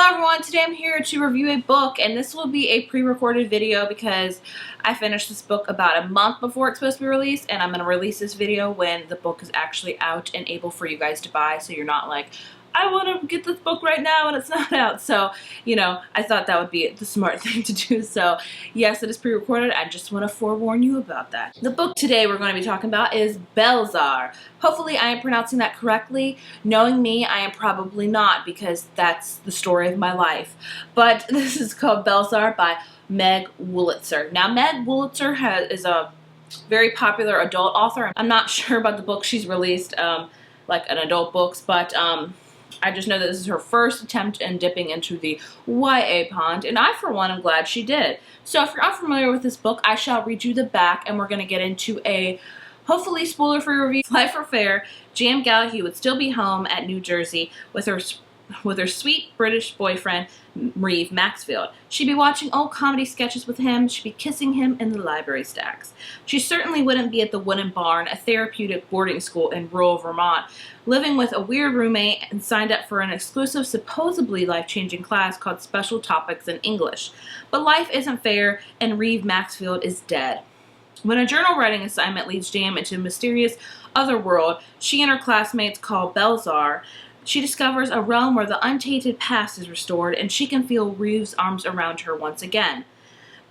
Hello everyone, today I'm here to review a book, and this will be a pre-recorded video because I finished this book about a month before it's supposed to be released, and I'm going to release this video when the book is actually out and able for you guys to buy, so you're not like, I want to get this book right now and it's not out. So, you know, I thought that would be the smart thing to do. So, yes, it is pre-recorded. I just want to forewarn you about that. The book today we're going to be talking about is Belzhar. Hopefully I am pronouncing that correctly. Knowing me, I am probably not because that's the story of my life. But this is called Belzhar by Meg Woltizer. Now, Meg Woltizer is a very popular adult author. I'm not sure about the books she's released, like an adult books, but I just know that this is her first attempt in dipping into the YA pond, and I, for one, am glad she did. So if you're unfamiliar with this book, I shall read you the back, and we're going to get into a hopefully spoiler-free review. Life or Fair, Jan Gallagher would still be home at New Jersey with her sweet British boyfriend, Reeve Maxfield. She'd be watching old comedy sketches with him. She'd be kissing him in the library stacks. She certainly wouldn't be at the Wooden Barn, a therapeutic boarding school in rural Vermont, living with a weird roommate and signed up for an exclusive, supposedly life-changing class called Special Topics in English. But life isn't fair, and Reeve Maxfield is dead. When a journal writing assignment leads Jam into a mysterious other world she and her classmates call Belzhar, she discovers a realm where the untainted past is restored, and she can feel Reeve's arms around her once again.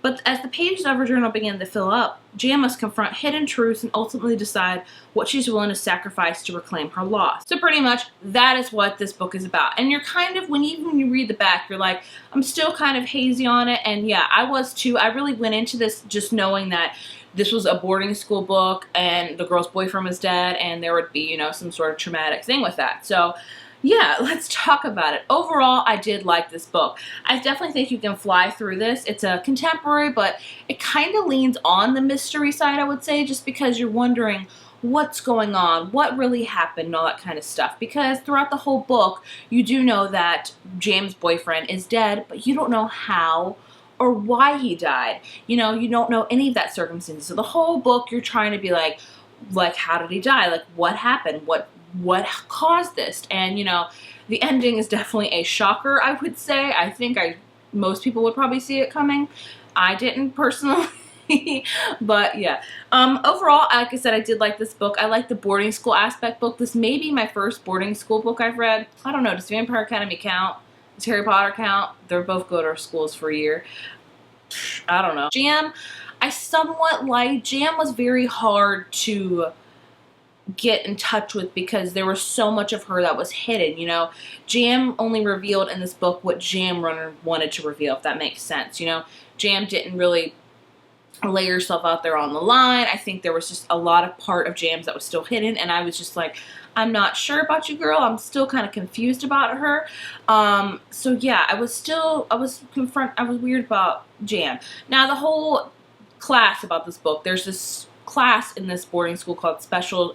But as the pages of her journal begin to fill up, Jan must confront hidden truths and ultimately decide what she's willing to sacrifice to reclaim her loss. So pretty much, that is what this book is about. And you're kind of, when you read the back, you're like, I'm still kind of hazy on it. And yeah, I was too. I really went into this just knowing that this was a boarding school book and the girl's boyfriend was dead and there would be, you know, some sort of traumatic thing with that. So yeah, let's talk about it. Overall, I did like this book. I definitely think you can fly through this. It's a contemporary, but it kind of leans on the mystery side, I would say, just because you're wondering what's going on, what really happened, and all that kind of stuff. Because throughout the whole book, you do know that James' boyfriend is dead, but you don't know how or why he died. You know, you don't know any of that circumstances. So the whole book, you're trying to be like, how did he die? Like, what happened? What caused this? And you know, the ending is definitely a shocker, I would say. I think most people would probably see it coming. I didn't personally. But yeah, overall, like I said, I did like this book. I like the boarding school aspect book. This may be my first boarding school book I've read. I don't know, does Vampire Academy count? Does Harry Potter count? They're both go to our schools for a year. I don't know. Jam, I somewhat liked. Jam was very hard to get in touch with because there was so much of her that was hidden, you know. Jam only revealed in this book what Jam Runner wanted to reveal, if that makes sense, you know. Jam didn't really lay herself out there on the line. I think there was just a lot of part of Jam's that was still hidden, and I was just like, I'm not sure about you, girl. I'm still kind of confused about her. So yeah, I was weird about Jam. Now the whole class about this book, there's this class in this boarding school called Special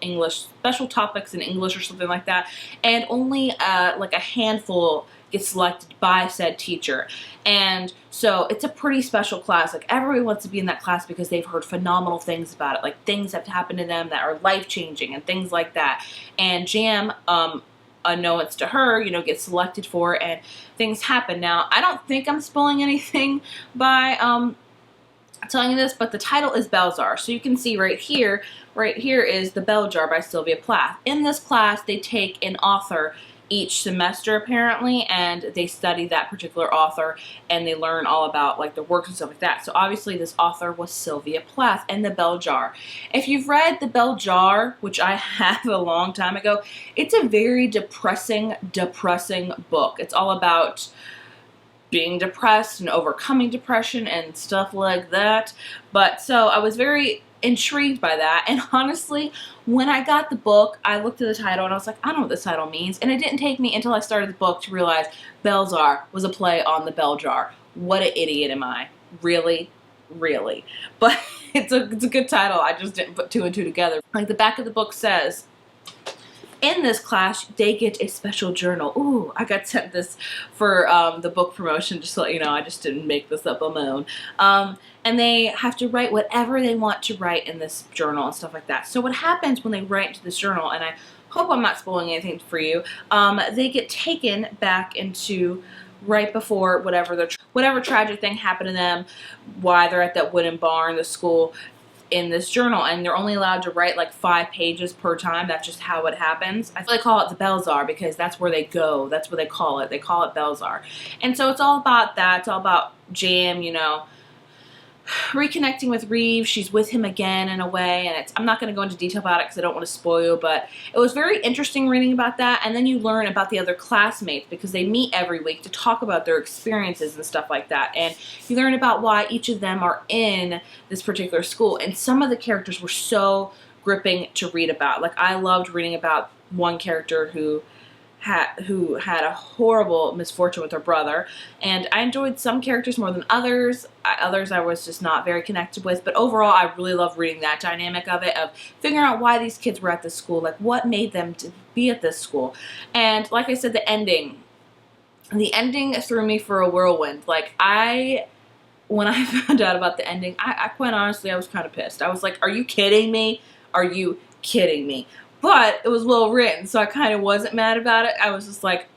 Topics in English or something like that, and only like a handful gets selected by said teacher. And so it's a pretty special class. Like, everybody wants to be in that class because they've heard phenomenal things about it, like things that have happened to them that are life-changing and things like that. And Jam, unknowns to her, you know, gets selected for it, and things happen. Now, I don't think I'm spoiling anything by telling you this, but the title is Belzhar. So you can see right here is the Belzhar by Sylvia Plath. In this class, they take an author each semester apparently, and they study that particular author, and they learn all about like their works and stuff like that. So obviously this author was Sylvia Plath and the Belzhar. If you've read the Belzhar, which I have a long time ago, it's a very depressing book. It's all about being depressed and overcoming depression and stuff like that. But so I was very intrigued by that, and honestly, when I got the book, I looked at the title and I was like, I don't know what this title means, and it didn't take me until I started the book to realize Belzhar was a play on the bell jar. What an idiot am I? Really? But it's a good title. I just didn't put two and two together. Like the back of the book says, in this class, they get a special journal. Ooh, I got sent this for the book promotion, just to let you know. I just didn't make this up on my own. And they have to write whatever they want to write in this journal and stuff like that. So what happens when they write into this journal, and I hope I'm not spoiling anything for you, they get taken back into right before whatever tragic thing happened to them, why they're at that wooden barn, the school, in this journal, and they're only allowed to write like 5 pages per time. That's just how it happens. I feel they call it the Belzhar because that's where they go. That's what they call it. They call it Belzhar. And so it's all about that. It's all about Jam, you know, reconnecting with Reeve. She's with him again in a way, and I'm not going to go into detail about it because I don't want to spoil, but it was very interesting reading about that. And then you learn about the other classmates because they meet every week to talk about their experiences and stuff like that, and you learn about why each of them are in this particular school. And some of the characters were so gripping to read about. Like, I loved reading about one character who had a horrible misfortune with her brother, and I enjoyed some characters more than others. Others I was just not very connected with, but overall I really love reading that dynamic of it, of figuring out why these kids were at this school, like what made them to be at this school. And like I said, the ending threw me for a whirlwind. Like, when I found out about the ending, I quite honestly, I was kind of pissed. I was like, are you kidding me? Are you kidding me? But it was well written, so I kind of wasn't mad about it. I was just like,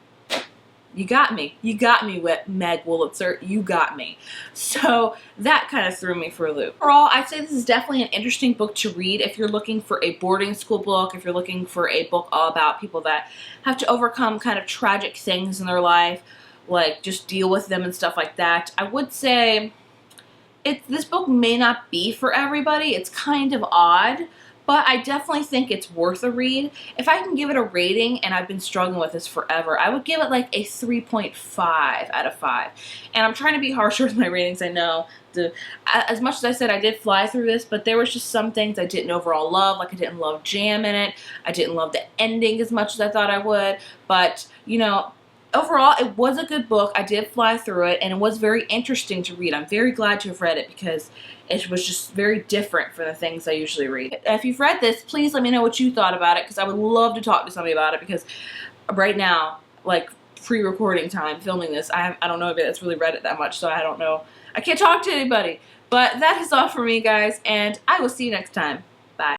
you got me. You got me, Meg Woltizer. You got me. So that kind of threw me for a loop. Overall, I'd say this is definitely an interesting book to read if you're looking for a boarding school book, if you're looking for a book all about people that have to overcome kind of tragic things in their life, like just deal with them and stuff like that. I would say this book may not be for everybody. It's kind of odd, but I definitely think it's worth a read. If I can give it a rating, and I've been struggling with this forever, I would give it like a 3.5 out of 5. And I'm trying to be harsher with my ratings, I know. As much as I said I did fly through this, but there was just some things I didn't overall love. Like, I didn't love Jam in it. I didn't love the ending as much as I thought I would. But, you know, overall, it was a good book. I did fly through it, and it was very interesting to read. I'm very glad to have read it because it was just very different from the things I usually read. If you've read this, please let me know what you thought about it, because I would love to talk to somebody about it, because right now, like pre-recording time, filming this, I don't know if that's really read it that much, so I don't know. I can't talk to anybody. But that is all for me, guys, and I will see you next time.